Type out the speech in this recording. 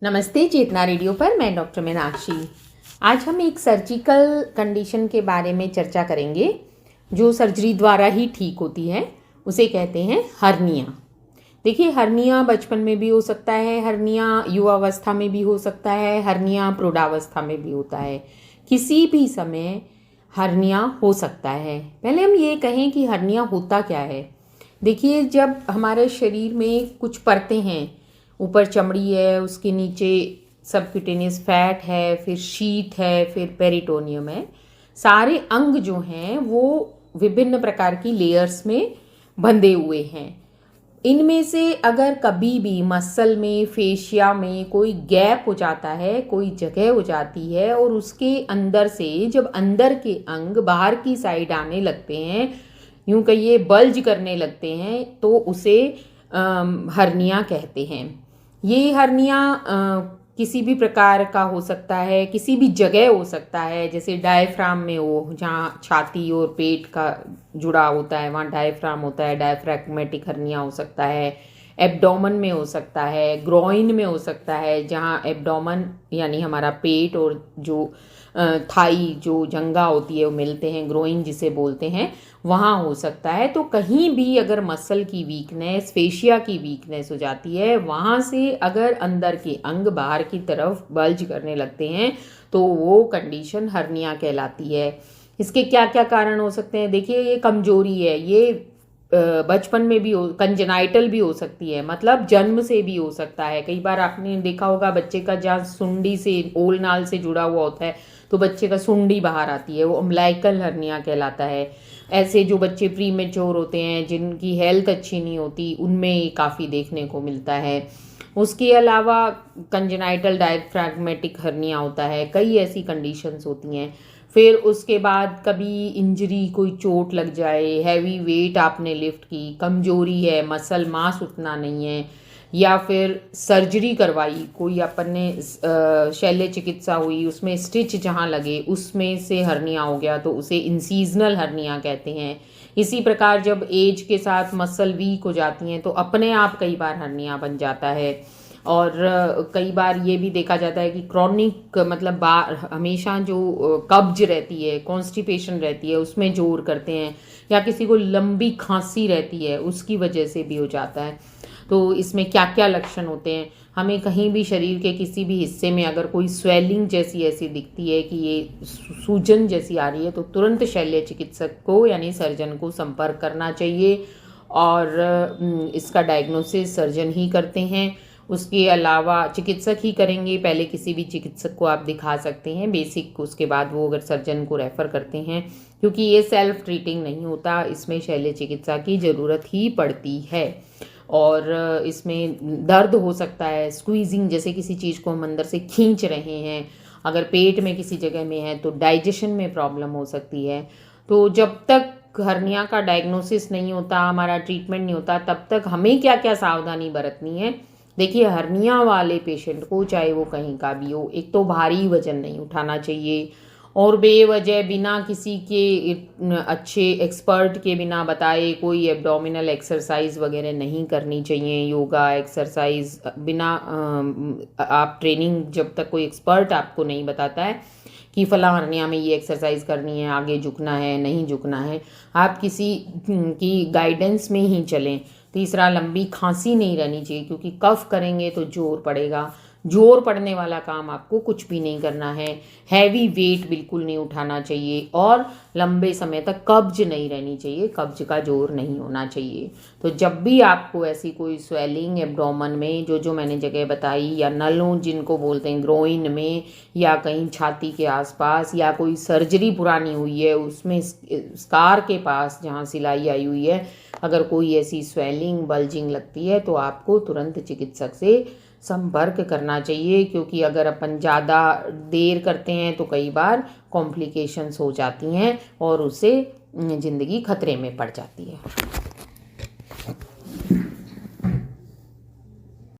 नमस्ते, चेतना रेडियो पर मैं डॉक्टर मीनाक्षी। आज हम एक सर्जिकल कंडीशन के बारे में चर्चा करेंगे जो सर्जरी द्वारा ही ठीक होती है। उसे कहते हैं हर्निया। देखिए, हर्निया बचपन में भी हो सकता है, हर्निया युवावस्था में भी हो सकता है, हर्निया प्रौढ़ावस्था में भी होता है। किसी भी समय हर्निया हो सकता है। पहले हम ये कहें कि हर्निया होता क्या है। देखिए, जब हमारे शरीर में कुछ परतें हैं, ऊपर चमड़ी है, उसके नीचे सबक्यूटेनियस फैट है, फिर शीथ है, फिर पेरिटोनियम है, सारे अंग जो हैं वो विभिन्न प्रकार की लेयर्स में बंधे हुए हैं। इनमें से अगर कभी भी मसल में, फेशिया में कोई गैप हो जाता है, कोई जगह हो जाती है और उसके अंदर से जब अंदर के अंग बाहर की साइड आने लगते हैं, यूं कहिए बल्ज करने लगते हैं, तो उसे हर्निया कहते हैं। ये हर्निया किसी भी प्रकार का हो सकता है, किसी भी जगह हो सकता है। जैसे डायफ्राम में हो, जहाँ छाती और पेट का जुड़ा होता है वहाँ डायफ्राम होता है, डायफ्रैग्मेटिक हर्निया हो सकता है। एब्डोमेन में हो सकता है, ग्रोइन में हो सकता है, जहाँ एब्डोमेन यानी हमारा पेट और जो थाई जो जंघा होती है वो मिलते हैं, ग्रोइन जिसे बोलते हैं, वहाँ हो सकता है। तो कहीं भी अगर मसल की वीकनेस, फेशिया की वीकनेस हो जाती है, वहाँ से अगर अंदर के अंग बाहर की तरफ बल्ज करने लगते हैं तो वो कंडीशन हर्निया कहलाती है। इसके क्या क्या कारण हो सकते हैं? देखिए, ये कमजोरी है, ये बचपन में भी हो, कंजेनाइटल भी हो सकती है, मतलब जन्म से भी हो सकता है। कई बार आपने देखा होगा बच्चे का जहाँ सुंडी से, ओल नाल से जुड़ा हुआ होता है, तो बच्चे का सुंडी बाहर आती है, वो अम्बिलिकल हर्निया कहलाता है। ऐसे जो बच्चे प्री मेच्योर होते हैं, जिनकी हेल्थ अच्छी नहीं होती, उनमें काफ़ी देखने को मिलता है। उसके अलावा कंजेनाइटल डायफ्रैग्मेटिक हर्निया होता है, कई ऐसी कंडीशंस होती हैं। फिर उसके बाद कभी इंजरी, कोई चोट लग जाए, हैवी वेट आपने लिफ्ट की, कमजोरी है, मसल मास उतना नहीं है, या फिर सर्जरी करवाई, कोई अपन ने शल्य चिकित्सा हुई, उसमें स्टिच जहाँ लगे उसमें से हर्निया हो गया, तो उसे इंसीजनल हर्निया कहते हैं। इसी प्रकार जब एज के साथ मसल वीक हो जाती हैं तो अपने आप कई बार हर्निया बन जाता है। और कई बार ये भी देखा जाता है कि क्रॉनिक, मतलब हमेशा जो कब्ज रहती है, कॉन्स्टिपेशन रहती है, उसमें जोर करते हैं, या किसी को लंबी खांसी रहती है उसकी वजह से भी हो जाता है। तो इसमें क्या क्या लक्षण होते हैं? हमें कहीं भी शरीर के किसी भी हिस्से में अगर कोई स्वेलिंग जैसी ऐसी दिखती है कि ये सूजन जैसी आ रही है, तो तुरंत शल्य चिकित्सक को यानी सर्जन को संपर्क करना चाहिए, और इसका डायग्नोसिस सर्जन ही करते हैं। उसके अलावा चिकित्सक ही करेंगे। पहले किसी भी चिकित्सक को आप दिखा सकते हैं बेसिक, उसके बाद वो अगर सर्जन को रेफ़र करते हैं, क्योंकि ये सेल्फ ट्रीटिंग नहीं होता, इसमें शल्य चिकित्सा की ज़रूरत ही पड़ती है। और इसमें दर्द हो सकता है, स्क्वीजिंग, जैसे किसी चीज़ को हम अंदर से खींच रहे हैं, अगर पेट में किसी जगह में है तो डाइजेशन में प्रॉब्लम हो सकती है। तो जब तक हर्निया का डायग्नोसिस नहीं होता, हमारा ट्रीटमेंट नहीं होता, तब तक हमें क्या क्या सावधानी बरतनी है? देखिए, हर्निया वाले पेशेंट को, चाहे वो कहीं का भी हो, एक तो भारी वजन नहीं उठाना चाहिए, और बेवजह बिना किसी के अच्छे एक्सपर्ट के बिना बताए कोई एब्डोमिनल एक्सरसाइज वगैरह नहीं करनी चाहिए। योगा एक्सरसाइज बिना आप ट्रेनिंग, जब तक कोई एक्सपर्ट आपको नहीं बताता है कि फला हर्निया में ये एक्सरसाइज करनी है, आगे झुकना है, नहीं झुकना है, आप किसी की गाइडेंस में ही चलें। तीसरा, लंबी खांसी नहीं रहनी चाहिए, क्योंकि कफ करेंगे तो जोर पड़ेगा, जोर पड़ने वाला काम आपको कुछ भी नहीं करना है। हैवी वेट बिल्कुल नहीं उठाना चाहिए, और लंबे समय तक कब्ज नहीं रहनी चाहिए, कब्ज का जोर नहीं होना चाहिए। तो जब भी आपको ऐसी कोई स्वेलिंग एब्डोमेन में, जो मैंने जगह बताई, या नलों जिनको बोलते हैं, ग्रोइन में, या कहीं छाती के आसपास, या कोई सर्जरी पुरानी हुई है उसमें स्कार के पास जहाँ सिलाई आई हुई है, अगर कोई ऐसी स्वेलिंग, बल्जिंग लगती है, तो आपको तुरंत चिकित्सक से संपर्क करना चाहिए, क्योंकि अगर अपन ज़्यादा देर करते हैं तो कई बार कॉम्प्लिकेशंस हो जाती हैं और उससे ज़िंदगी खतरे में पड़ जाती है।